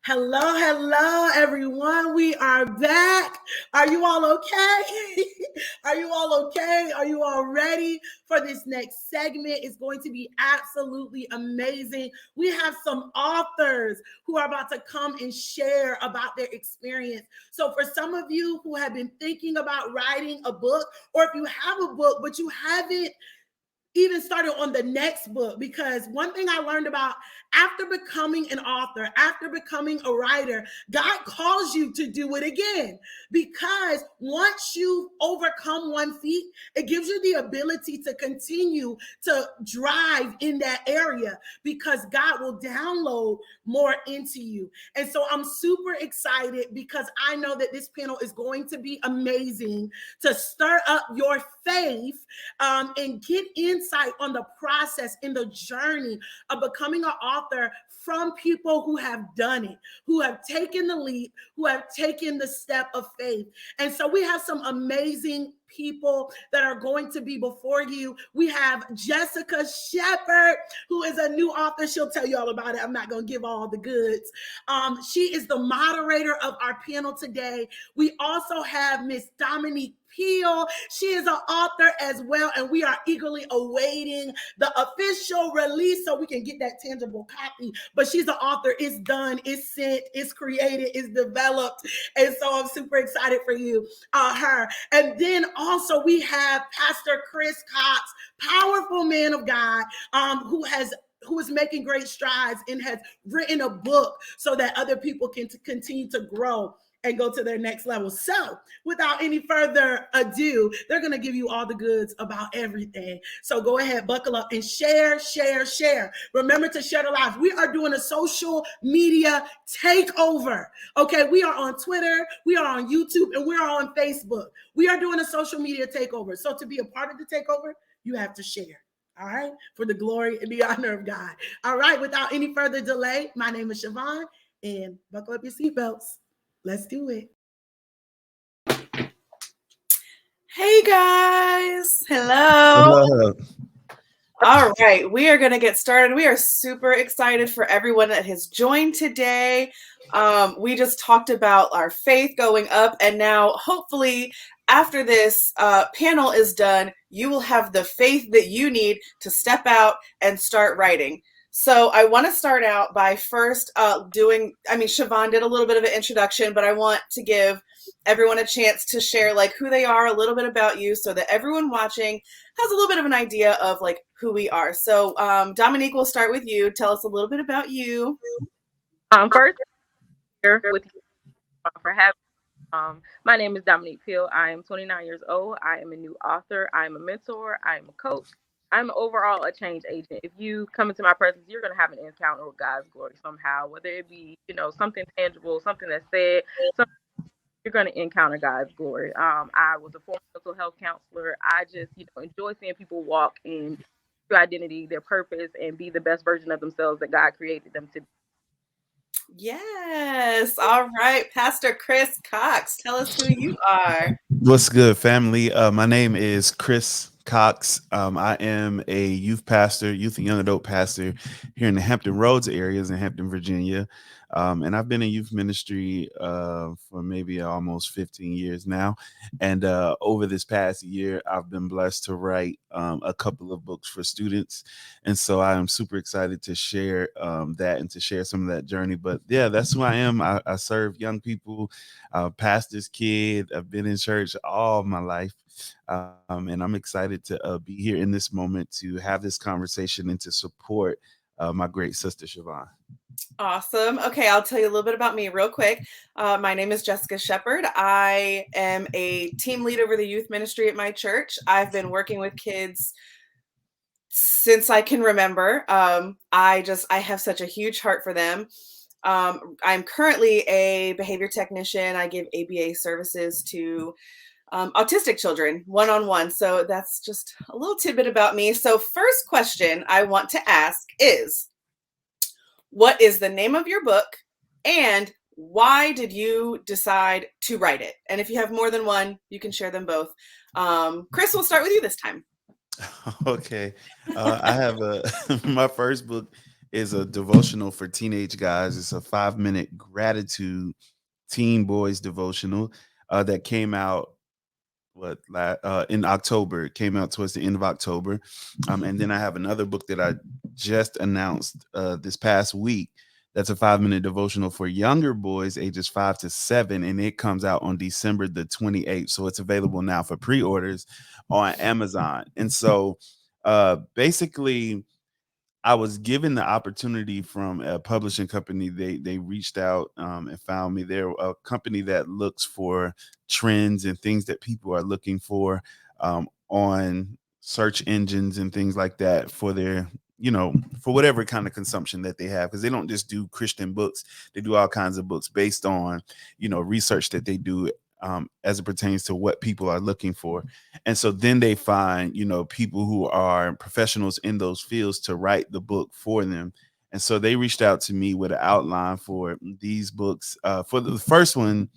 Hello, hello, everyone. We are back. Are you all okay? Are you all okay? Are you all ready for this next segment? It's going to be absolutely amazing. We have some authors who are about to come and share about their experience. So, for some of you who have been thinking about writing a book, or if you have a book, but you haven't even started on the next book, because one thing I learned about after becoming an author, after becoming a writer, God calls you to do it again, because once you've overcome one feat, it gives you the ability to continue to drive in that area, because God will download more into you. And so I'm super excited, because I know that this panel is going to be amazing to stir up your faith, and get insight on the process in the journey of becoming an author from people who have done it, who have taken the leap, who have taken the step of faith. And so we have some amazing people that are going to be before you. We have Jessica Shepherd, who is a new author. She'll tell you all about it. I'm not going to give all the goods. She is the moderator of our panel today. We also have Miss Dominique Peel. She is an author as well, and we are eagerly awaiting the official release so we can get that tangible copy. But she's an author. It's done, it's sent, it's created, it's developed. And so I'm super excited for you, her. And then also we have Pastor Chris Cox, powerful man of God, who is making great strides and has written a book so that other people can continue to grow and go to their next level. So without any further ado, they're going to give you all the goods about everything. So go ahead, buckle up and share. Remember to share the live. We are doing a social media takeover. Okay, we are on Twitter, we are on YouTube, and we are on Facebook. We are doing a social media takeover. So to be a part of the takeover, you have to share. All right, for the glory and the honor of God. All right, without any further delay, my name is Chavon, and buckle up your seatbelts. Let's do it. Hey guys. Hello. All right, we are going to get started. We are super excited for everyone that has joined today. We just talked about our faith going up, and now hopefully after this panel is done, you will have the faith that you need to step out and start writing. So I want to start out by first Chavon did a little bit of an introduction, but I want to give everyone a chance to share like who they are, a little bit about you, so that everyone watching has a little bit of an idea of like who we are. So Dominique, we'll start with you. Tell us a little bit about you. First, here with you for having. My name is Dominique Peel. I am 29 years old. I am a new author. I am a mentor. I am a coach. I'm overall a change agent. If you come into my presence, you're going to have an encounter with God's glory somehow, whether it be, something tangible, something that's said, you're going to encounter God's glory. I was a former mental health counselor. I just, enjoy seeing people walk in their identity, their purpose, and be the best version of themselves that God created them to be. Yes. All right. Pastor Chris Cox, tell us who you are. What's good, family? My name is Chris Cox. I am a youth and young adult pastor here in the Hampton Roads areas in Hampton, Virginia. And I've been in youth ministry for maybe almost 15 years now. And over this past year, I've been blessed to write a couple of books for students. And so I am super excited to share that and to share some of that journey. But yeah, that's who I am. I serve young people, pastor's kid. I've been in church all my life. And I'm excited to be here in this moment to have this conversation and to support my great sister, Chavon. Awesome. Okay, I'll tell you a little bit about me real quick. My name is Jessica Shepherd. I am a team lead over the youth ministry at my church. I've been working with kids since I can remember. I have such a huge heart for them. I'm currently a behavior technician. I give ABA services to autistic children one-on-one. So that's just a little tidbit about me. So first question I want to ask is, what is the name of your book and why did you decide to write it? And if you have more than one, you can share them both. Chris, we'll start with you this time. Okay. I have my first book is a devotional for teenage guys. It's a 5-minute gratitude teen boys devotional that came out in October. It came out towards the end of October. And then I have another book that I just announced this past week. That's a 5-minute devotional for younger boys ages 5 to 7, and it comes out on December the 28th. So it's available now for pre-orders on Amazon. And so basically, I was given the opportunity from a publishing company. They reached out and found me. They're a company that looks for trends and things that people are looking for on search engines and things like that for their, for whatever kind of consumption that they have. Because they don't just do Christian books. They do all kinds of books based on, research that they do as it pertains to what people are looking for. And so then they find, people who are professionals in those fields to write the book for them. And so they reached out to me with an outline for these books. For the first one,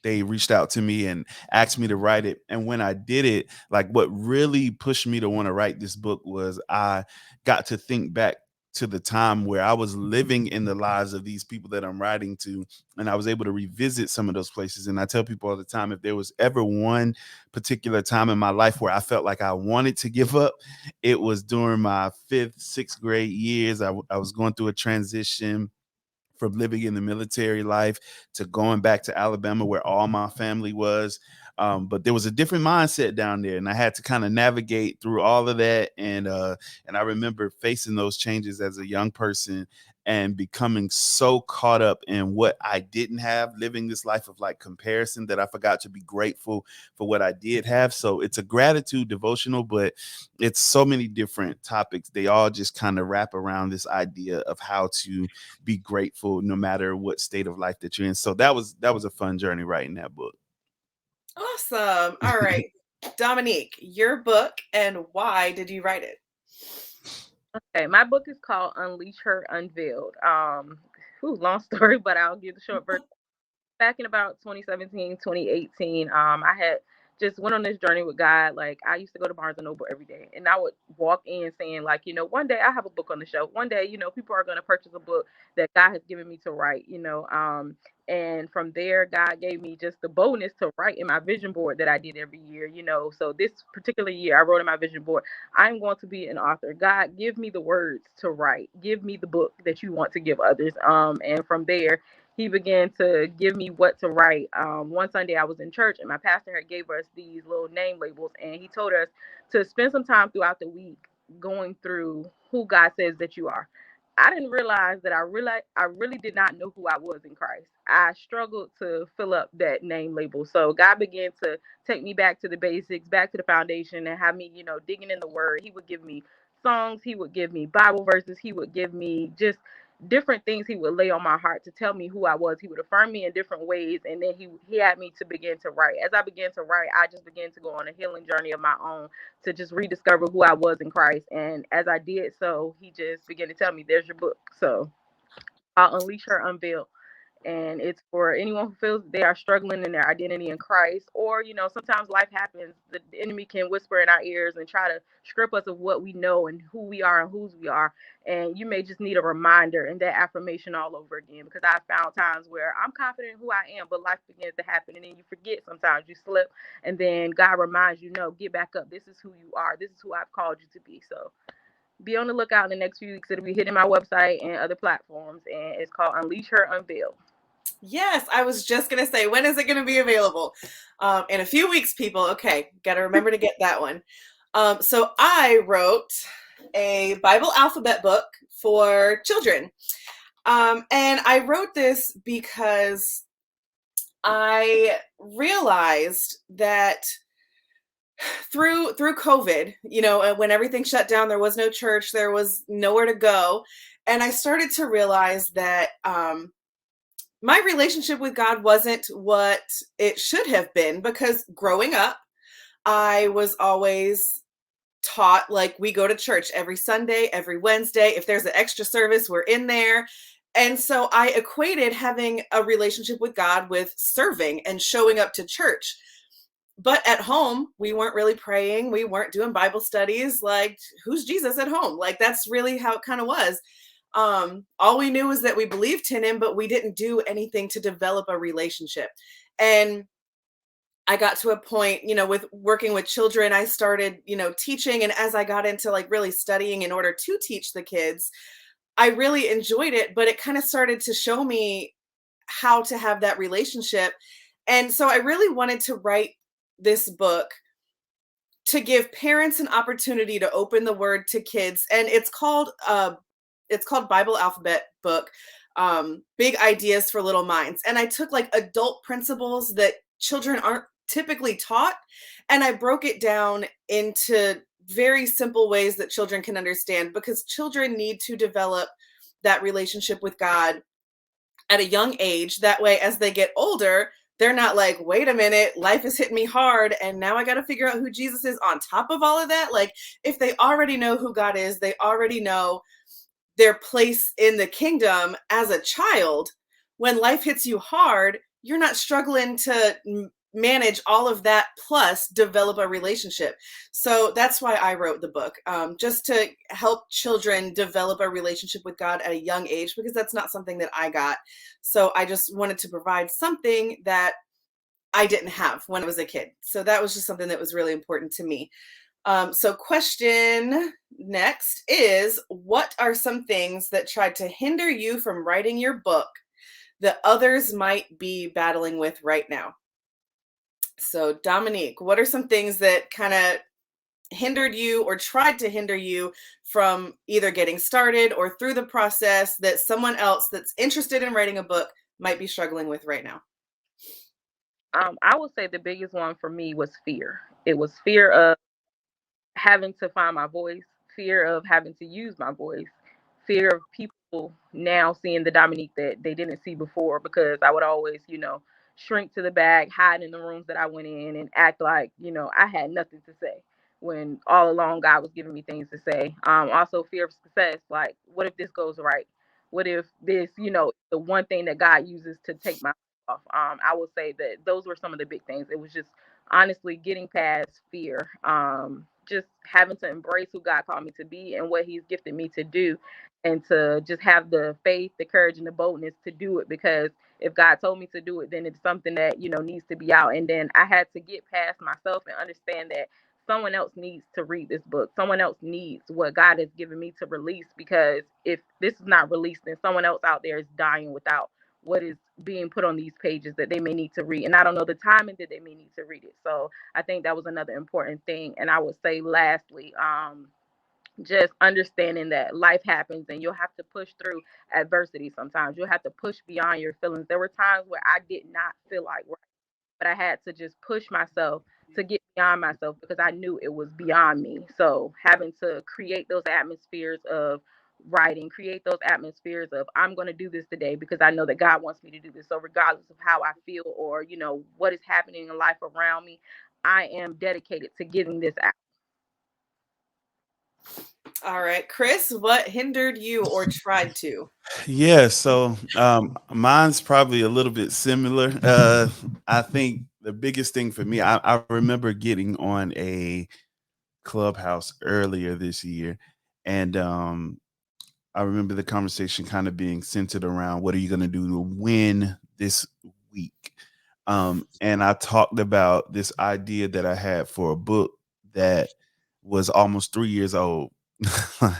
they reached out to me and asked me to write it. And when I did it, like what really pushed me to want to write this book was I got to think back to the time where I was living in the lives of these people that I'm writing to. And I was able to revisit some of those places. And I tell people all the time, if there was ever one particular time in my life where I felt like I wanted to give up, it was during my 5th, 6th grade years. I was going through a transition from living in the military life to going back to Alabama where all my family was. But there was a different mindset down there, and I had to kind of navigate through all of that. And I remember facing those changes as a young person and becoming so caught up in what I didn't have, living this life of like comparison, that I forgot to be grateful for what I did have. So it's a gratitude devotional, but it's so many different topics. They all just kind of wrap around this idea of how to be grateful no matter what state of life that you're in. So that was a fun journey writing that book. Awesome. All right. Dominique, your book, and why did you write it? Okay, my book is called Unleash Her Unveiled. Long story, but I'll give the short version. Back in about 2017, 2018, I had just went on this journey with God. Like, I used to go to Barnes and Noble every day, and I would walk in saying, like, one day I have a book on the shelf. One day, people are going to purchase a book that God has given me to write, and from there, God gave me just the boldness to write in my vision board that I did every year, So this particular year, I wrote in my vision board, I'm going to be an author. God, give me the words to write. Give me the book that you want to give others. And from there, he began to give me what to write. One Sunday I was in church, and my pastor had gave us these little name labels, and he told us to spend some time throughout the week going through who God says that you are. I didn't realize that I really did not know who I was in Christ. I struggled to fill up that name label. So God began to take me back to the basics, back to the foundation, and have me, digging in the word. He would give me songs, he would give me Bible verses, he would give me just different things he would lay on my heart to tell me who I was. He would affirm me in different ways, and then he had me to begin to write. As I began to write, I just began to go on a healing journey of my own to just rediscover who I was in Christ. And as I did so, he just began to tell me, there's your book. So I'll Unleash Her Unveiled. And it's for anyone who feels they are struggling in their identity in Christ, or sometimes life happens. The enemy can whisper in our ears and try to strip us of what we know and who we are and whose we are. And you may just need a reminder and that affirmation all over again, because I found times where I'm confident in who I am, but life begins to happen, and then you forget. Sometimes you slip, and then God reminds you, no, get back up. This is who you are. This is who I've called you to be. So be on the lookout in the next few weeks. It'll be hitting my website and other platforms, and it's called Unleash Her Unveiled. Yes, I was just going to say, when is it going to be available? In a few weeks, people. Okay, got to remember to get that one. So I wrote a Bible alphabet book for children. And I wrote this because I realized that through COVID, when everything shut down, there was no church, there was nowhere to go. And I started to realize that my relationship with God wasn't what it should have been, because growing up, I was always taught, like, we go to church every Sunday, every Wednesday. If there's an extra service, we're in there. And so I equated having a relationship with God with serving and showing up to church. But at home, we weren't really praying. We weren't doing Bible studies. Like, who's Jesus at home? Like, that's really how it kind of was. All we knew was that we believed in him, but we didn't do anything to develop a relationship. And I got to a point, with working with children, I started, teaching. And as I got into like really studying in order to teach the kids, I really enjoyed it, but it kind of started to show me how to have that relationship. And so I really wanted to write this book to give parents an opportunity to open the word to kids. And it's called Bible Alphabet Book, Big Ideas for Little Minds. And I took like adult principles that children aren't typically taught, and I broke it down into very simple ways that children can understand, because children need to develop that relationship with God at a young age. That way, as they get older, they're not like, wait a minute, life has hit me hard, and now I got to figure out who Jesus is on top of all of that. Like, if they already know who God is, they already know their place in the kingdom as a child. When life hits you hard, you're not struggling to manage all of that, plus develop a relationship. So that's why I wrote the book, just to help children develop a relationship with God at a young age, because that's not something that I got. So I just wanted to provide something that I didn't have when I was a kid. So that was just something that was really important to me. So question next is, what are some things that tried to hinder you from writing your book that others might be battling with right now? So Dominique, what are some things that kind of hindered you or tried to hinder you from either getting started or through the process that someone else that's interested in writing a book might be struggling with right now? I would say the biggest one for me was fear. It was fear of having to find my voice, fear of having to use my voice, fear of people now seeing the Dominique that they didn't see before, because I would always, shrink to the back, hide in the rooms that I went in, and act like, I had nothing to say, when all along God was giving me things to say. Also fear of success. Like, what if this goes right? What if this, the one thing that God uses to take my life off? I would say that those were some of the big things. It was just honestly getting past fear, just having to embrace who God called me to be and what he's gifted me to do, and to just have the faith, the courage, and the boldness to do it, because if God told me to do it, then it's something that, needs to be out. And then I had to get past myself and understand that someone else needs to read this book. Someone else needs what God has given me to release, because if this is not released, then someone else out there is dying without what is being put on these pages that they may need to read. And I don't know the timing that they may need to read it. So I think that was another important thing. And I would say lastly, just understanding that life happens and you'll have to push through adversity sometimes. You'll have to push beyond your feelings. There were times where I did not feel like right, but I had to just push myself to get beyond myself, because I knew it was beyond me. So having to create those atmospheres of writing, create those atmospheres of, I'm going to do this today because I know that God wants me to do this. So regardless of how I feel, or, what is happening in life around me, I am dedicated to getting this out. All right, Chris, what hindered you or tried to? Yeah, so mine's probably a little bit similar. I think the biggest thing for me, I remember getting on a Clubhouse earlier this year, and I remember the conversation kind of being centered around, what are you going to do to win this week? And I talked about this idea that I had for a book that was almost 3 years old.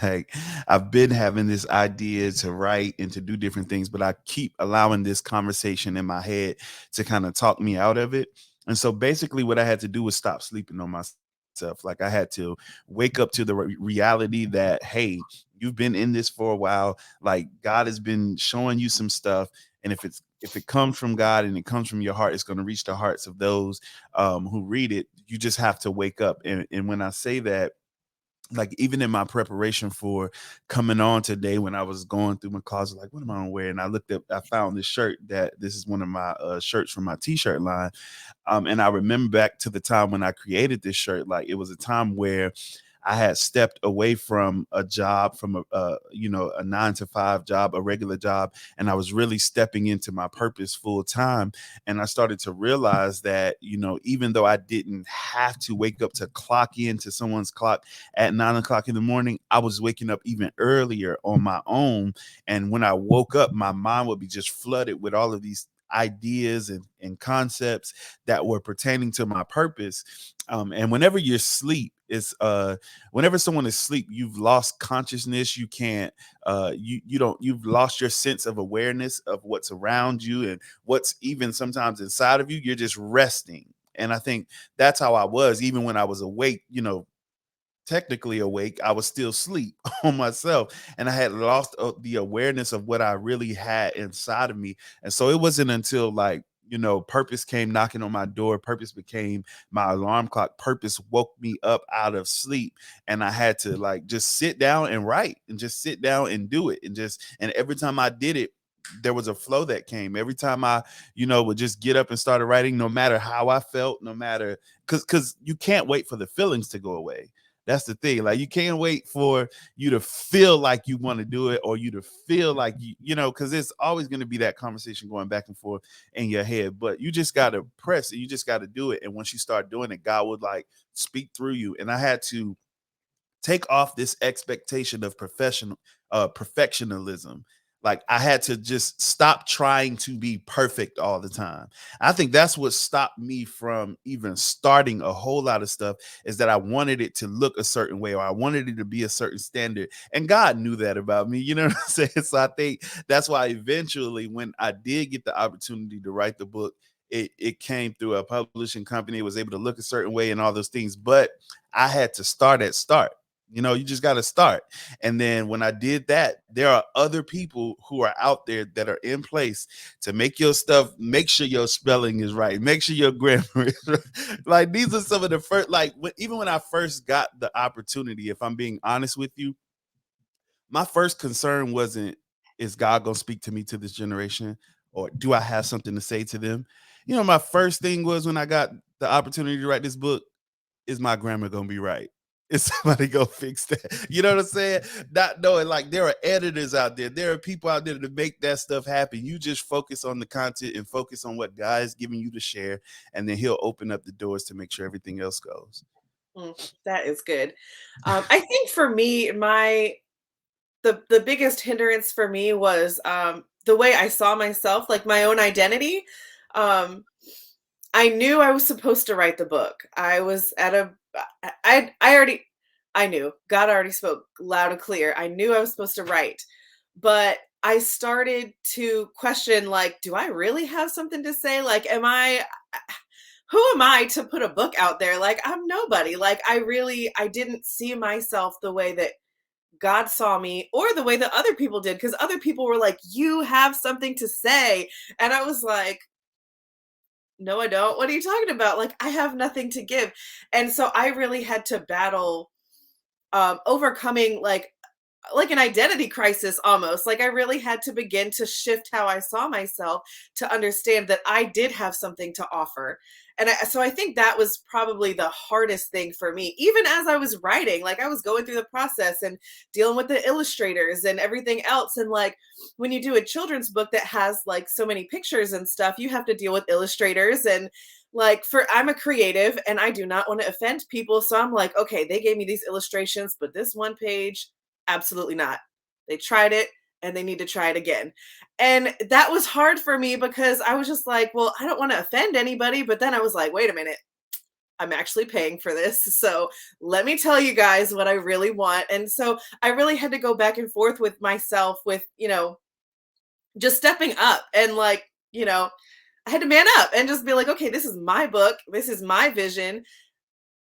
Like, I've been having this idea to write and to do different things, but I keep allowing this conversation in my head to kind of talk me out of it. And so basically what I had to do was stop sleeping on myself. Like, I had to wake up to the reality that, hey, you've been in this for a while. Like, God has been showing you some stuff. And if it comes from God and it comes from your heart, it's going to reach the hearts of those who read it. You just have to wake up. And when I say that, like, even in my preparation for coming on today, when I was going through my closet, like, what am I gonna wear? And I found this shirt, that this is one of my shirts from my t-shirt line. And I remember back to the time when I created this shirt. Like, it was a time where I had stepped away from a job, from a 9-to-5 job, a regular job, and I was really stepping into my purpose full time. And I started to realize that, even though I didn't have to wake up to clock into someone's clock at 9 o'clock in the morning, I was waking up even earlier on my own. And when I woke up, my mind would be just flooded with all of these ideas and concepts that were pertaining to my purpose. And whenever you're asleep, whenever someone is asleep, you've lost consciousness. You can't, you've lost your sense of awareness of what's around you and what's even sometimes inside of you. You're just resting. And I think that's how I was, even when I was awake, technically awake, I was still asleep on myself, and I had lost the awareness of what I really had inside of me. And so it wasn't until purpose came knocking on my door. Purpose became my alarm clock. Purpose woke me up out of sleep, and I had to just sit down and write, and just sit down and do it. And every time I did it, there was a flow that came. Every time I, would just get up and started writing, no matter how I felt, no matter, because you can't wait for the feelings to go away. That's the thing. You can't wait for you to feel like you want to do it, or you to feel like because there's always going to be that conversation going back and forth in your head. But you just got to press it. You just got to do it. And once you start doing it, God would speak through you. And I had to take off this expectation of perfectionism. I had to just stop trying to be perfect all the time. I think that's what stopped me from even starting a whole lot of stuff, is that I wanted it to look a certain way, or I wanted it to be a certain standard. And God knew that about me, you know what I'm saying? So I think that's why eventually, when I did get the opportunity to write the book, it came through a publishing company. It was able to look a certain way and all those things. But I had to start at start. You just got to start. And then when I did that, there are other people who are out there that are in place to make your stuff, make sure your spelling is right, make sure your grammar is right. These are some of the first, even when I first got the opportunity, if I'm being honest with you, my first concern wasn't, is God going to speak to me, to this generation, or do I have something to say to them? My first thing was, when I got the opportunity to write this book, is my grammar going to be right? Is somebody go fix that? You know what I'm saying? Not knowing, there are editors out there. There are people out there to make that stuff happen. You just focus on the content and focus on what God is giving you to share. And then he'll open up the doors to make sure everything else goes. That is good. I think for me, the biggest hindrance for me was the way I saw myself, my own identity. I knew I was supposed to write the book. I was at I knew God already spoke loud and clear. I knew I was supposed to write, but I started to question, do I really have something to say? Who am I to put a book out there? I'm nobody. I didn't see myself the way that God saw me, or the way that other people did, because other people were like, you have something to say. And I was like, no, I don't. What are you talking about? I have nothing to give. And so I really had to battle overcoming an identity crisis almost. I really had to begin to shift how I saw myself, to understand that I did have something to offer. And so I think that was probably the hardest thing for me, even as I was writing. I was going through the process and dealing with the illustrators and everything else. And when you do a children's book that has so many pictures and stuff, you have to deal with illustrators. And I'm a creative, and I do not want to offend people. So I'm like, okay, they gave me these illustrations, but this one page, absolutely not. They tried it, and they need to try it again. And that was hard for me, because I was just like, well, I don't want to offend anybody. But then I was like, wait a minute, I'm actually paying for this. So let me tell you guys what I really want. And so I really had to go back and forth with myself, with, just stepping up, and I had to man up and just be like, okay, this is my book. This is my vision.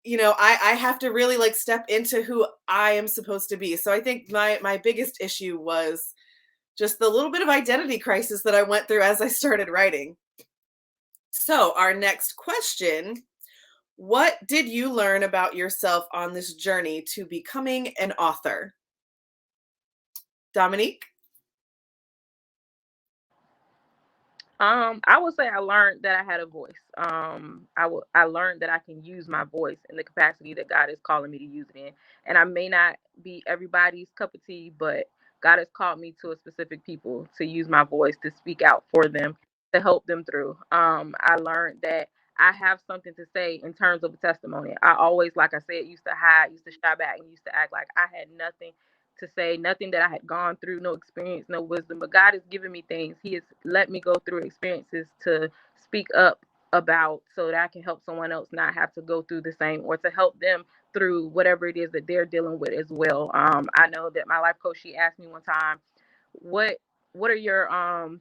I have to really step into who I am supposed to be. So I think my biggest issue was just the little bit of identity crisis that I went through as I started writing. So our next question: what did you learn about yourself on this journey to becoming an author? Dominique? I would say I learned that I had a voice. I learned that I can use my voice in the capacity that God is calling me to use it in. And I may not be everybody's cup of tea, but God has called me to a specific people to use my voice to speak out for them, to help them through. I learned that I have something to say in terms of a testimony. I always, like I said, used to hide, used to shy back, and used to act like I had nothing to say, nothing that I had gone through, no experience, no wisdom. But God has given me things. He has let me go through experiences to speak up about so that I can help someone else not have to go through the same, or to help them through whatever it is that they're dealing with as well. I know that my life coach, she asked me one time, what what are your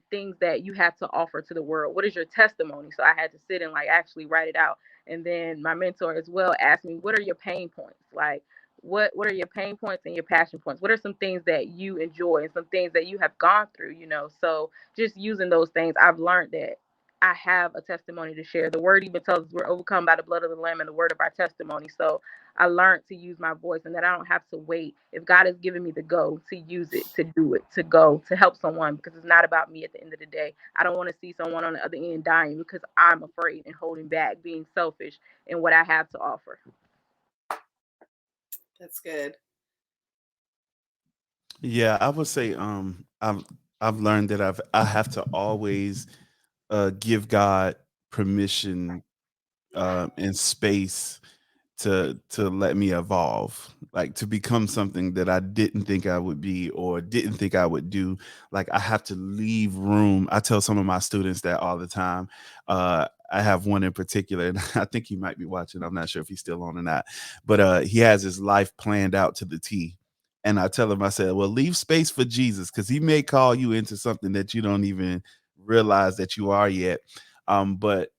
things that you have to offer to the world? What is your testimony? So I had to sit and like actually write it out. And then my mentor as well asked me, what are your pain points? Like what are your pain points and your passion points? What are some things that you enjoy and some things that you have gone through, So just using those things, I've learned that I have a testimony to share. The word even tells us we're overcome by the blood of the Lamb and the word of our testimony. So I learned to use my voice, and that I don't have to wait. If God has given me the go, to use it, to do it, to go, to help someone, because it's not about me at the end of the day. I don't want to see someone on the other end dying because I'm afraid and holding back, being selfish in what I have to offer. That's good. Yeah, I would say I've learned that I have to always give God permission and space to let me evolve, like to become something that I didn't think I would be or didn't think I would do. Like I have to leave room. I tell some of my students that all the time. I have one in particular, and I think he might be watching. I'm not sure if he's still on or not, but he has his life planned out to the T. And I tell him, I said, well, leave space for Jesus, because he may call you into something that you don't even realize that you are yet. But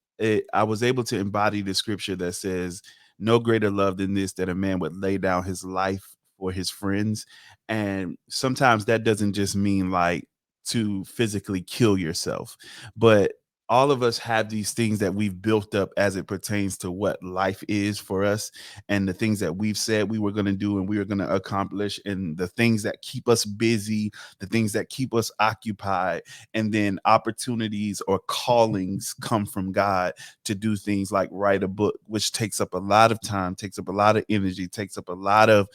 I was able to embody the scripture that says, no greater love than this, that a man would lay down his life for his friends. And sometimes that doesn't just mean like to physically kill yourself, but all of us have these things that we've built up as it pertains to what life is for us, and the things that we've said we were going to do and we were going to accomplish, and the things that keep us busy, the things that keep us occupied. And then opportunities or callings come from God to do things like write a book, which takes up a lot of time, takes up a lot of energy, takes up a lot of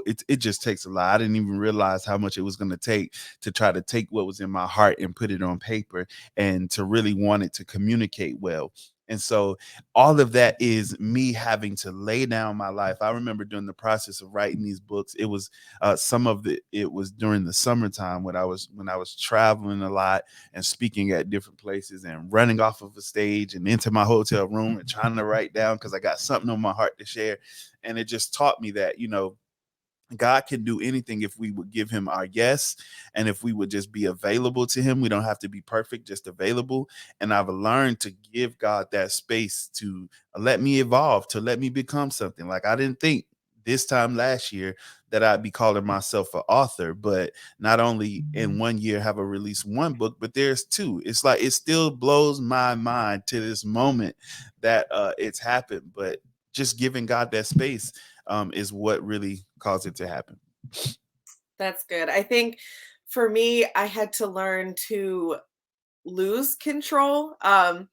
it just takes a lot. I didn't even realize how much it was going to take to try to take what was in my heart and put it on paper, and to really want it to communicate well. And so all of that is me having to lay down my life. I remember during the process of writing these books, it was some of it was during the summertime when I was traveling a lot and speaking at different places and running off of a stage and into my hotel room and trying to write down because I got something on my heart to share. And it just taught me that, God can do anything if we would give him our yes, and if we would just be available to him. We don't have to be perfect, just available. And I've learned to give God that space to let me evolve, to let me become something. Like I didn't think this time last year that I'd be calling myself an author, but not only in 1 year have I released one book, but there's two. It's like it still blows my mind to this moment that it's happened. But just giving God that space is what really caused it to happen. That's good. I think for me, I had to learn to lose control. I,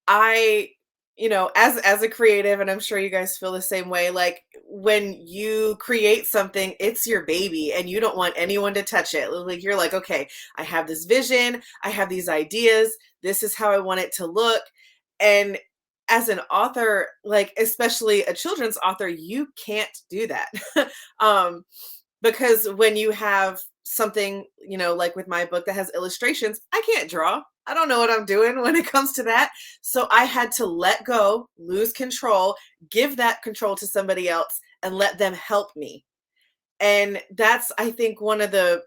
as a creative, and I'm sure you guys feel the same way, like when you create something, it's your baby and you don't want anyone to touch it. Like you're like, okay, I have this vision, I have these ideas, this is how I want it to look. And as an author, like especially a children's author, you can't do that. um, because when you have something, like with my book that has illustrations, I can't draw. I don't know what I'm doing when it comes to that. So I had to let go, lose control, give that control to somebody else and let them help me. And that's, I think, one of the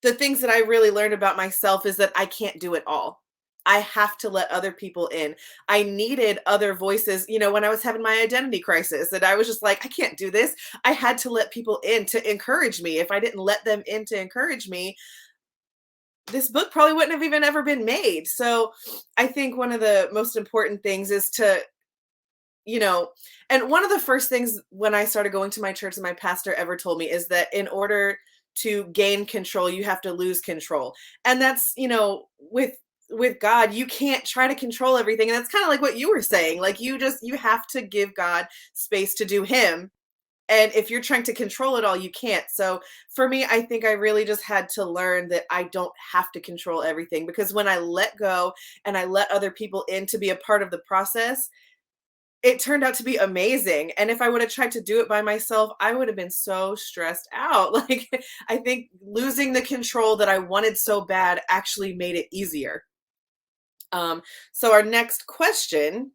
things that I really learned about myself is that I can't do it all. I have to let other people in. I needed other voices, when I was having my identity crisis, and I was just like, I can't do this. I had to let people in to encourage me. If I didn't let them in to encourage me, this book probably wouldn't have even ever been made. So I think one of the most important things is to, and one of the first things when I started going to my church and my pastor ever told me is that in order to gain control, you have to lose control. And that's, with God, you can't try to control everything. And that's kind of like what you were saying. Like you have to give God space to do him. And if you're trying to control it all, you can't. So for me, I think I really just had to learn that I don't have to control everything, because when I let go and I let other people in to be a part of the process, it turned out to be amazing. And if I would have tried to do it by myself, I would have been so stressed out. Like, I think losing the control that I wanted so bad actually made it easier. So our next question,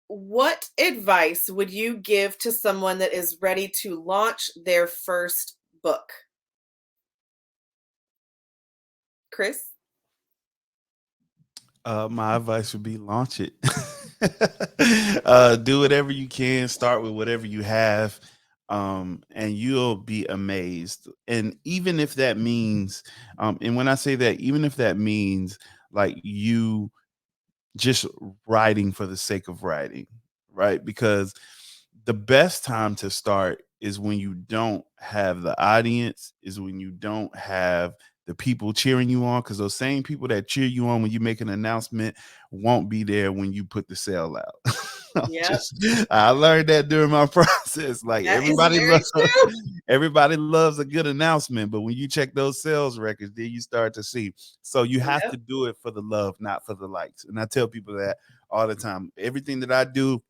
what advice would you give to someone that is ready to launch their first book? Chris? My advice would be launch it. Do whatever you can. Start with whatever you have, and you'll be amazed. And even if that means, and when I say that, even if that means like you just writing for the sake of writing, right? Because the best time to start is when you don't have the audience, is when you don't have the people cheering you on, because those same people that cheer you on when you make an announcement won't be there when you put the sale out. Yep. I learned that during my process. Like That is very true. everybody loves a good announcement, but when you check those sales records, then you start to see. So you have Yep. to do it for the love, not for the likes. And I tell people that all the time. Everything that I do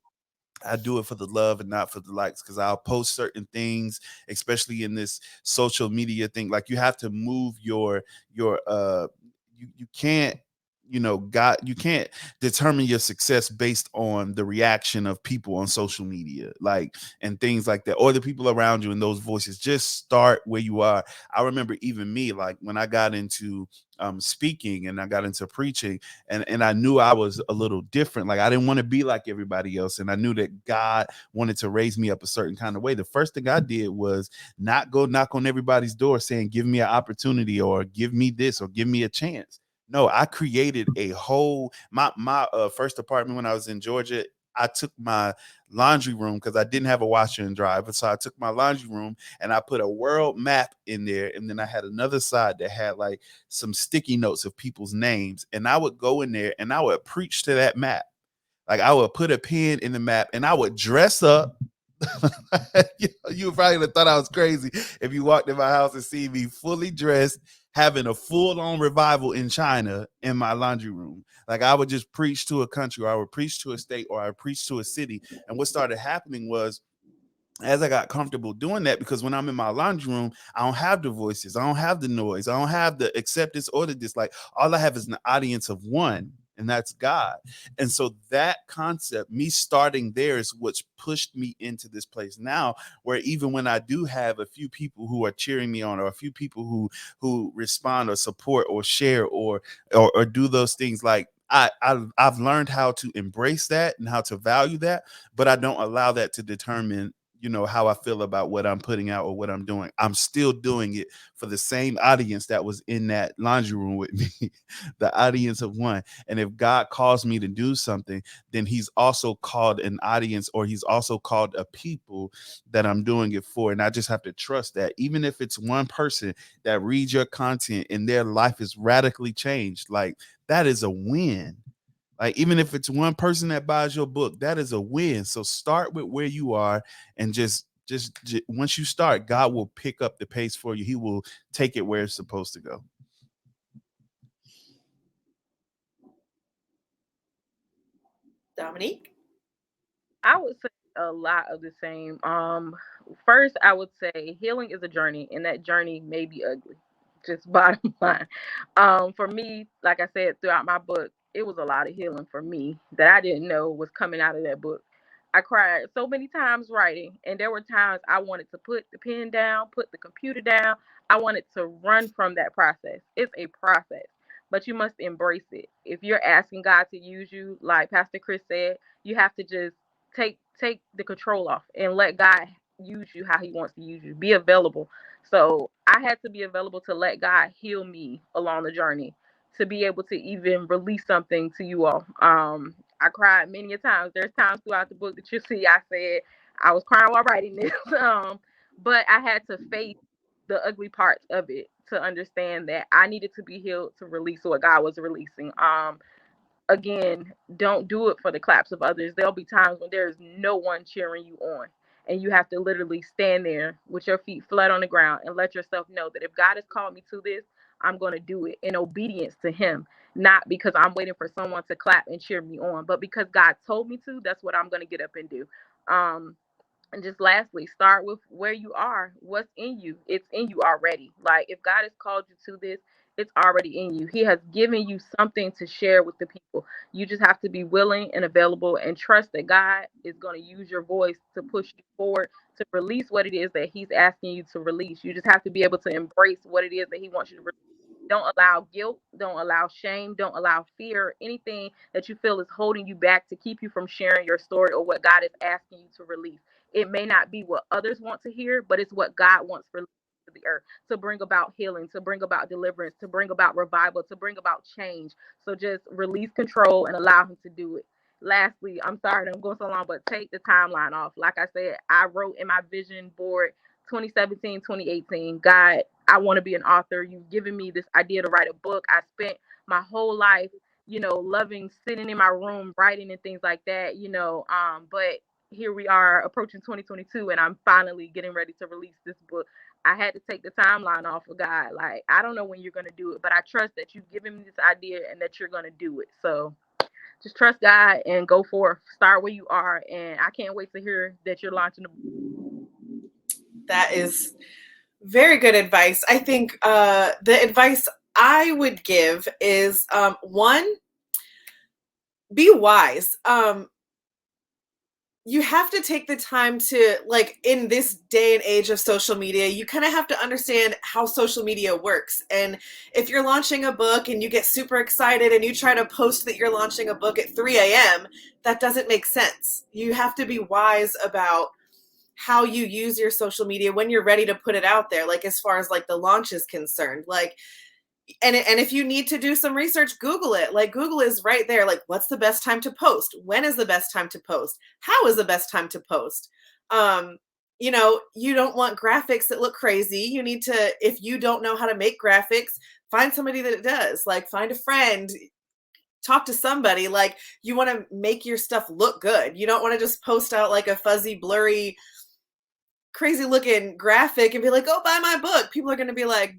it for the love and not for the likes, because I'll post certain things, especially in this social media thing. Like you have to move your you can't, God, you can't determine your success based on the reaction of people on social media, like, and things like that, or the people around you and those voices. Just start where you are. I remember even me, like when I got into speaking and I got into preaching, and I knew I was a little different. Like I didn't want to be like everybody else, and I knew that God wanted to raise me up a certain kind of way. The first thing I did was not go knock on everybody's door saying, give me an opportunity or give me this or give me a chance. No, I created a whole my first apartment when I was in Georgia. I took my laundry room because I didn't have a washer and dryer. So I took my laundry room and I put a world map in there. And then I had another side that had like some sticky notes of people's names. And I would go in there and I would preach to that map. Like I would put a pen in the map and I would dress up. You probably would have thought I was crazy if you walked in my house and see me fully dressed, having a full-on revival in China in my laundry room. Like I would just preach to a country, or I would preach to a state, or I would preach to a city. And what started happening was, as I got comfortable doing that, because when I'm in my laundry room, I don't have the voices, I don't have the noise, I don't have the acceptance or the dislike. All I have is an audience of one, and that's God. And so that concept, me starting there, is what's pushed me into this place now, where even when I do have a few people who are cheering me on, or a few people who respond or support or share or do those things, like I've learned how to embrace that and how to value that, but I don't allow that to determine how I feel about what I'm putting out or what I'm doing. I'm still doing it for the same audience that was in that laundry room with me, the audience of one. And if God calls me to do something, then he's also called an audience, or he's also called a people that I'm doing it for. And I just have to trust that, even if it's one person that reads your content and their life is radically changed, like that is a win. Like, even if it's one person that buys your book, that is a win. So start with where you are, and just once you start, God will pick up the pace for you. He will take it where it's supposed to go. Dominique? I would say a lot of the same. First, I would say healing is a journey, and that journey may be ugly. Just bottom line. For me, like I said, throughout my book, it was a lot of healing for me that I didn't know was coming out of that book. I cried so many times writing, and there were times I wanted to put the pen down, put the computer down. I wanted to run from that process. It's a process, but you must embrace it. If you're asking God to use you, like Pastor Chris said, you have to just take the control off and let God use you how he wants to use you. Be available. So I had to be available to let God heal me along the journey, to be able to even release something to you all. I cried many a times. There's times throughout the book that you see I said I was crying while writing this. But I had to face the ugly parts of it to understand that I needed to be healed to release what God was releasing. Again, don't do it for the claps of others. There'll be times when there's no one cheering you on, and you have to literally stand there with your feet flat on the ground and let yourself know that if God has called me to this, I'm going to do it in obedience to him, not because I'm waiting for someone to clap and cheer me on, but because God told me to. That's what I'm going to get up and do. And just lastly, start with where you are. What's in you? It's in you already. Like, if God has called you to this, it's already in you. He has given you something to share with the people. You just have to be willing and available and trust that God is going to use your voice to push you forward, to release what it is that he's asking you to release. You just have to be able to embrace what it is that he wants you to release. Don't allow guilt, don't allow shame, don't allow fear, anything that you feel is holding you back to keep you from sharing your story or what God is asking you to release. It may not be what others want to hear, but it's what God wants for the earth, to bring about healing, to bring about deliverance, to bring about revival, to bring about change. So just release control and allow him to do it. Lastly, I'm sorry that I'm going so long, but take the timeline off. Like I said, I wrote in my vision board 2017, 2018, God, I want to be an author. You've given me this idea to write a book. I spent my whole life, loving sitting in my room, writing and things like that, but here we are approaching 2022 and I'm finally getting ready to release this book. I had to take the timeline off of God. Like, I don't know when you're going to do it, but I trust that you've given me this idea and that you're going to do it. So just trust God and go forth. Start where you are. And I can't wait to hear that you're launching the book. That is very good advice. I think the advice I would give is one, be wise. You have to take the time to, like, in this day and age of social media, you kind of have to understand how social media works. And if you're launching a book and you get super excited and you try to post that you're launching a book at 3 a.m., that doesn't make sense. You have to be wise about how you use your social media when you're ready to put it out there, like as far as like the launch is concerned. Like, and if you need to do some research, Google it. Like, Google is right there. Like, what's the best time to post? When is the best time to post? How is the best time to post? You don't want graphics that look crazy. You need to, if you don't know how to make graphics, find somebody that does. Like, find a friend, talk to somebody. Like, you want to make your stuff look good. You don't want to just post out like a fuzzy, blurry, crazy looking graphic and be like, oh, buy my book. People are going to be like,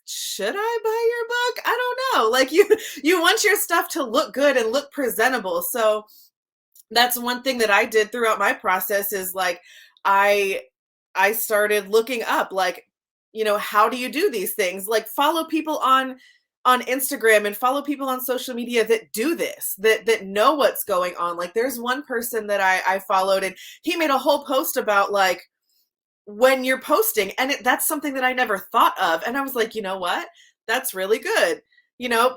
should I buy your book? I don't know. Like, you want your stuff to look good and look presentable. So that's one thing that I did throughout my process is like, I started looking up, like, how do you do these things? Like, follow people on Instagram and follow people on social media that do this, that know what's going on. Like, there's one person that I followed and he made a whole post about like, when you're posting, and that's something that I never thought of. And I was like, you know what? That's really good.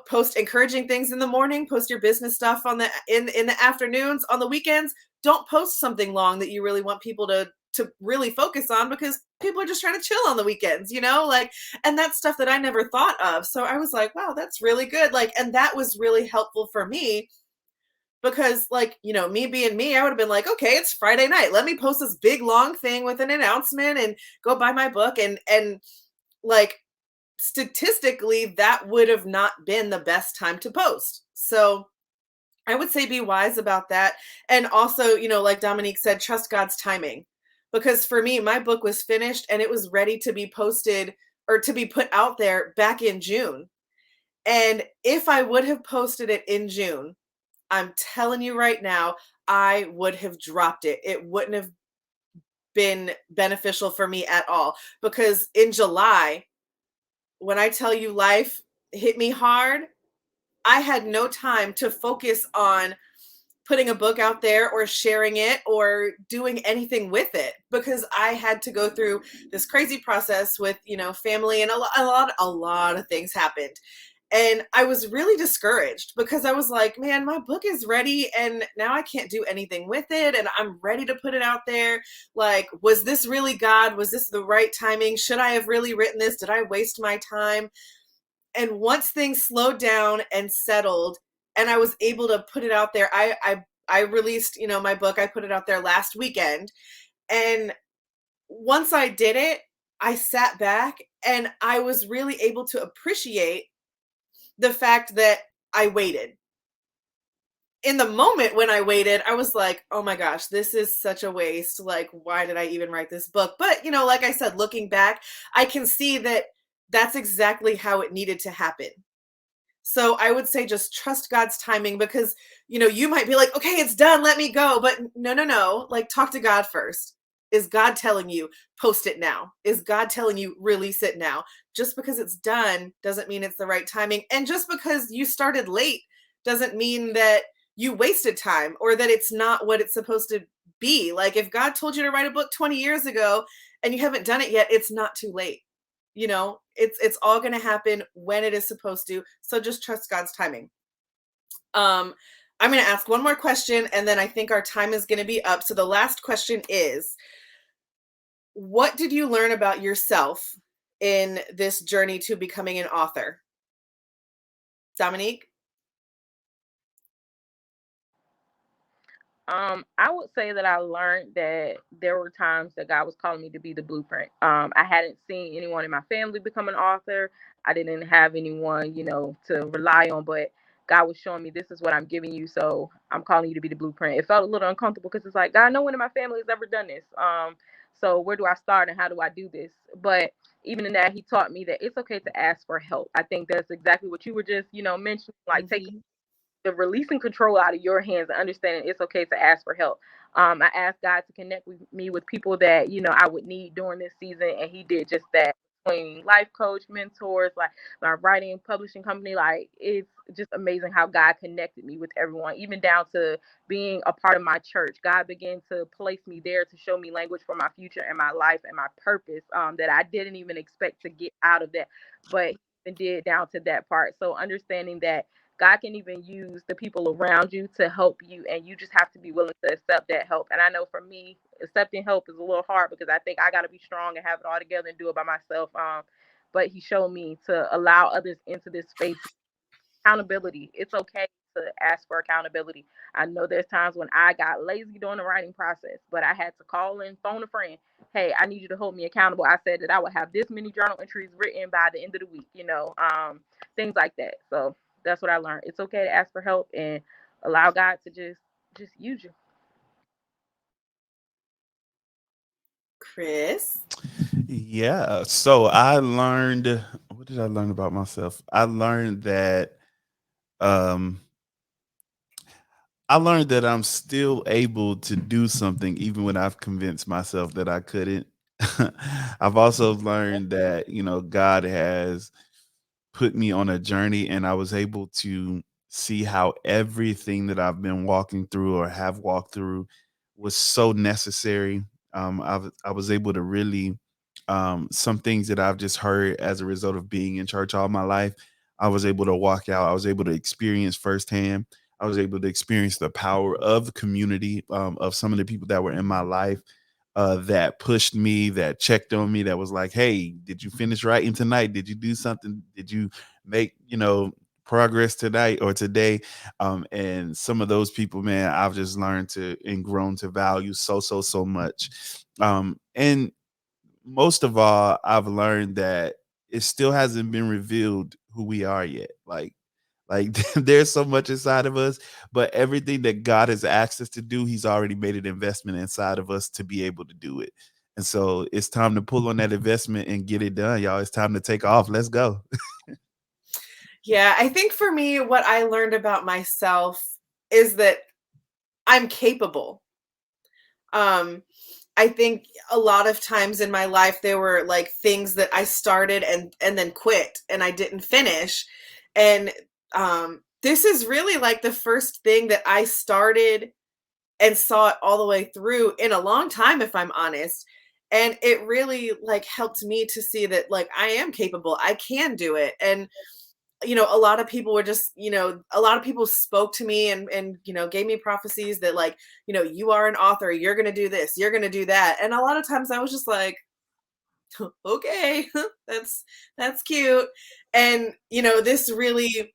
Post encouraging things in the morning, post your business stuff in the afternoons, on the weekends. Don't post something long that you really want people to really focus on, because people are just trying to chill on the weekends, and that's stuff that I never thought of. So I was like, wow, that's really good. Like, and that was really helpful for me. Because, like, me being me, I would have been like, okay, it's Friday night. Let me post this big, long thing with an announcement and go buy my book. And like, statistically, that would have not been the best time to post. So I would say be wise about that. And also, like Dominique said, trust God's timing. Because for me, my book was finished and it was ready to be posted or to be put out there back in June. And if I would have posted it in June, I'm telling you right now, I would have dropped it. It wouldn't have been beneficial for me at all. Because in July, when I tell you life hit me hard, I had no time to focus on putting a book out there or sharing it or doing anything with it, because I had to go through this crazy process with, family, and a lot of things happened. And I was really discouraged because I was like, man, my book is ready and now I can't do anything with it. And I'm ready to put it out there. Like, was this really God? Was this the right timing? Should I have really written this? Did I waste my time? And once things slowed down and settled and I was able to put it out there, I released, my book. I put it out there last weekend. And once I did it, I sat back and I was really able to appreciate the fact that I waited. In the moment when I waited, I was like, oh my gosh, this is such a waste. Like, why did I even write this book? But, like I said, looking back, I can see that that's exactly how it needed to happen. So I would say just trust God's timing, because, you might be like, okay, it's done, let me go. But no. Like, talk to God first. Is God telling you, post it now? Is God telling you, release it now? Just because it's done doesn't mean it's the right timing. And just because you started late doesn't mean that you wasted time or that it's not what it's supposed to be. Like, if God told you to write a book 20 years ago and you haven't done it yet, it's not too late. It's all going to happen when it is supposed to. So just trust God's timing. I'm going to ask one more question, and then I think our time is going to be up. So the last question is, what did you learn about yourself in this journey to becoming an author? Dominique? I would say that I learned that there were times that God was calling me to be the blueprint. I hadn't seen anyone in my family become an author. I didn't have anyone, to rely on, but God was showing me, this is what I'm giving you. So I'm calling you to be the blueprint. It felt a little uncomfortable because it's like, God, no one in my family has ever done this. So where do I start and how do I do this? But even in that, he taught me that it's okay to ask for help. I think that's exactly what you were just, mentioning, like taking the releasing control out of your hands and understanding it's okay to ask for help. I asked God to connect with me with people that, I would need during this season, and he did just that. Between life coach, mentors, like my writing and publishing company, like it's just amazing how God connected me with everyone, even down to being a part of my church. God began to place me there to show me language for my future and my life and my purpose, that I didn't even expect to get out of that, but he even did down to that part. So understanding that God can even use the people around you to help you, and you just have to be willing to accept that help. And I know for me, accepting help is a little hard because I think I got to be strong and have it all together and do it by myself. But he showed me to allow others into this space. Accountability. It's okay to ask for accountability. I know there's times when I got lazy during the writing process, but I had to call and phone a friend. Hey, I need you to hold me accountable. I said that I would have this many journal entries written by the end of the week, things like that. So that's what I learned. It's okay to ask for help and allow God to just use you. Chris? Yeah. So what did I learn about myself? Um, I learned that I'm still able to do something even when I've convinced myself that I couldn't. I've also learned that, God has put me on a journey, and I was able to see how everything that I've been walking through or have walked through was so necessary. I was able to really, some things that I've just heard as a result of being in church all my life, I was able to walk out. I was able to experience firsthand. I was able to experience the power of the community, of some of the people that were in my life, that pushed me, that checked on me, that was like, hey, did you finish writing tonight? Did you do something? Did you make, progress tonight or today? And some of those people, man, I've just learned to and grown to value so much. And most of all, I've learned that it still hasn't been revealed who we are yet. Like there's so much inside of us, but everything that God has asked us to do, he's already made an investment inside of us to be able to do it. And so it's time to pull on that investment and get it done, y'all. It's time to take off. Let's go. Yeah, I think for me, what I learned about myself is that I'm capable. I think a lot of times in my life there were like things that I started and then quit and I didn't finish. And this is really like the first thing that I started and saw it all the way through in a long time, if I'm honest. And it really like helped me to see that like I am capable. I can do it. And a lot of people were just, a lot of people spoke to me and gave me prophecies that like, you are an author, you're going to do this, you're going to do that. And a lot of times I was just like, okay, that's cute. And, this really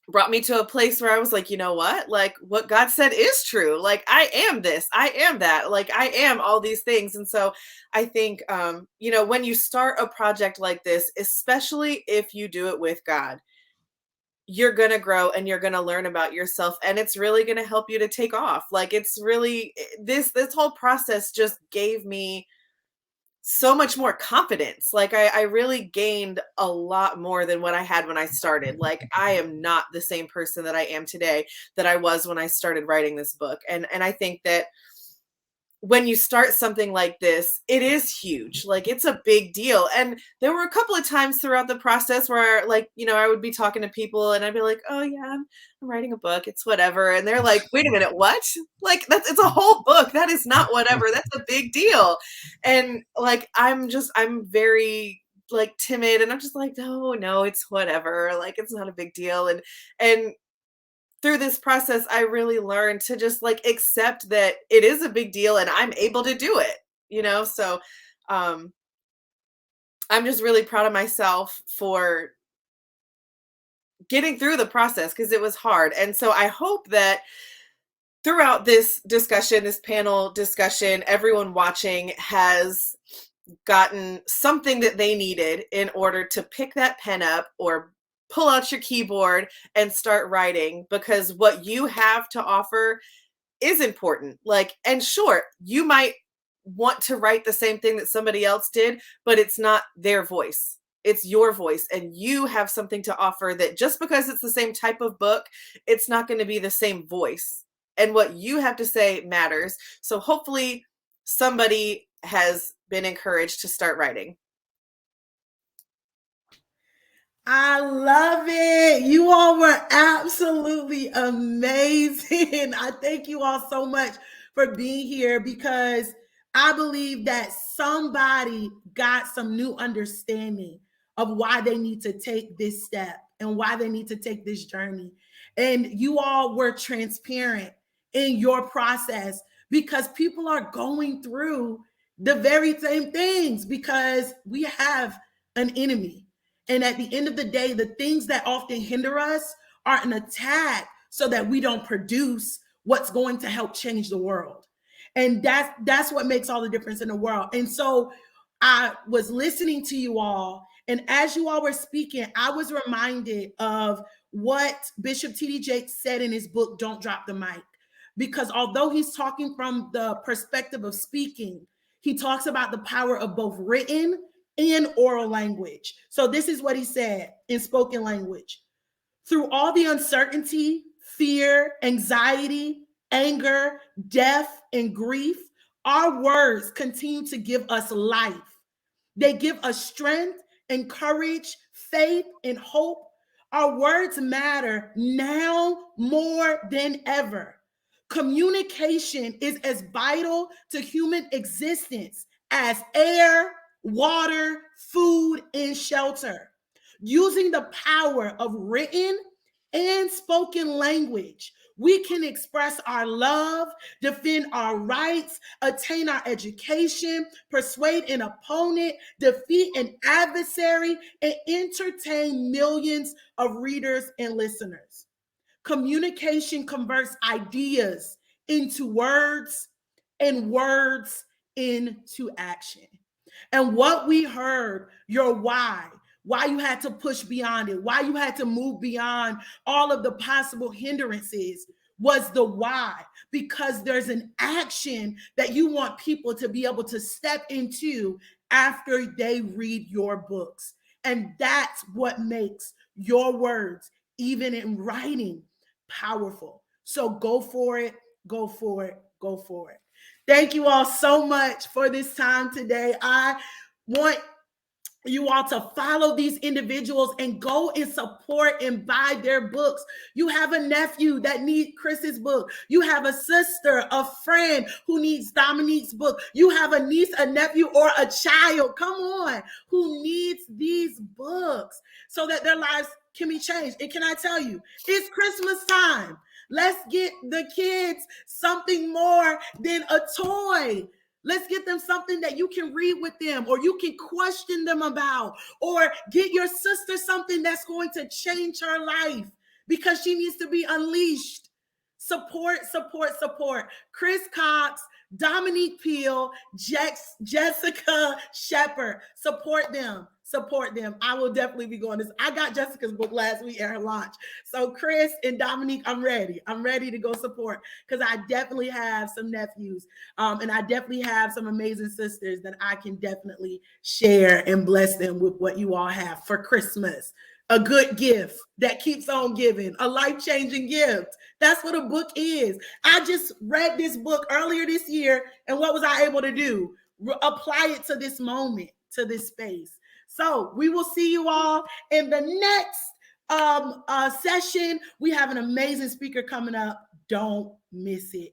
brought me to a place where I was like, you know what? Like what God said is true. Like I am this, I am that, like I am all these things. And so I think, when you start a project like this, especially if you do it with God, you're going to grow and you're going to learn about yourself, and it's really going to help you to take off. Like it's really, this whole process just gave me so much more confidence. Like I really gained a lot more than what I had when I started. Like I am not the same person that I am today that I was when I started writing this book. And I think that when you start something like this, it is huge. Like it's a big deal. And there were a couple of times throughout the process where I would be talking to people and I'd be like, oh yeah, I'm writing a book. It's whatever. And they're like, wait a minute, what? Like it's a whole book. That is not whatever. That's a big deal. And like, I'm very like timid and I'm just like, no, it's whatever. Like it's not a big deal. And through this process, I really learned to just like accept that it is a big deal and I'm able to do it, So I'm just really proud of myself for getting through the process because it was hard. And so I hope that throughout this discussion, this panel discussion, everyone watching has gotten something that they needed in order to pick that pen up or pull out your keyboard and start writing, because what you have to offer is important. Like, and sure, you might want to write the same thing that somebody else did, but it's not their voice. It's your voice, and you have something to offer that just because it's the same type of book, it's not going to be the same voice. And what you have to say matters. So hopefully somebody has been encouraged to start writing. I love it. You all were absolutely amazing. I thank you all so much for being here, because I believe that somebody got some new understanding of why they need to take this step and why they need to take this journey. And you all were transparent in your process, because people are going through the very same things, because we have an enemy. And at the end of the day, the things that often hinder us are an attack so that we don't produce what's going to help change the world. And that's what makes all the difference in the world. And so I was listening to you all, and as you all were speaking, I was reminded of what Bishop T.D. Jakes said in his book, Don't Drop the Mic. Because although he's talking from the perspective of speaking, he talks about the power of both written and oral language. So this is what he said in spoken language. Through all the uncertainty, fear, anxiety, anger, death, and grief, our words continue to give us life. They give us strength and courage, faith and hope. Our words matter now more than ever. Communication is as vital to human existence as air, water, food, and shelter. Using the power of written and spoken language, we can express our love, defend our rights, attain our education, persuade an opponent, defeat an adversary, and entertain millions of readers and listeners. Communication converts ideas into words and words into action. And what we heard, your why you had to push beyond it, why you had to move beyond all of the possible hindrances, was the why, because there's an action that you want people to be able to step into after they read your books. And that's what makes your words, even in writing, powerful. So go for it, go for it, go for it. Thank you all so much for this time today. I want you all to follow these individuals and go and support and buy their books. You have a nephew that needs Chris's book. You have a sister, a friend who needs Dominique's book. You have a niece, a nephew, or a child, come on, who needs these books so that their lives can be changed. And can I tell you, it's Christmas time. Let's get the kids something more than a toy. Let's get them something that you can read with them, or you can question them about, or get your sister something that's going to change her life, because she needs to be unleashed. Support. Chris Cox, Dominique Peel, Jessica Shepard. Support them. I will definitely be going this. I got Jessica's book last week at her launch. So Chris and Dominique, I'm ready. I'm ready to go support because I definitely have some nephews. And I definitely have some amazing sisters that I can definitely share and bless them with what you all have for Christmas. A good gift that keeps on giving, a life-changing gift. That's what a book is. I just read this book earlier this year, and what was I able to do? Apply it to this moment, to this space. So we will see you all in the next session. We have an amazing speaker coming up. Don't miss it.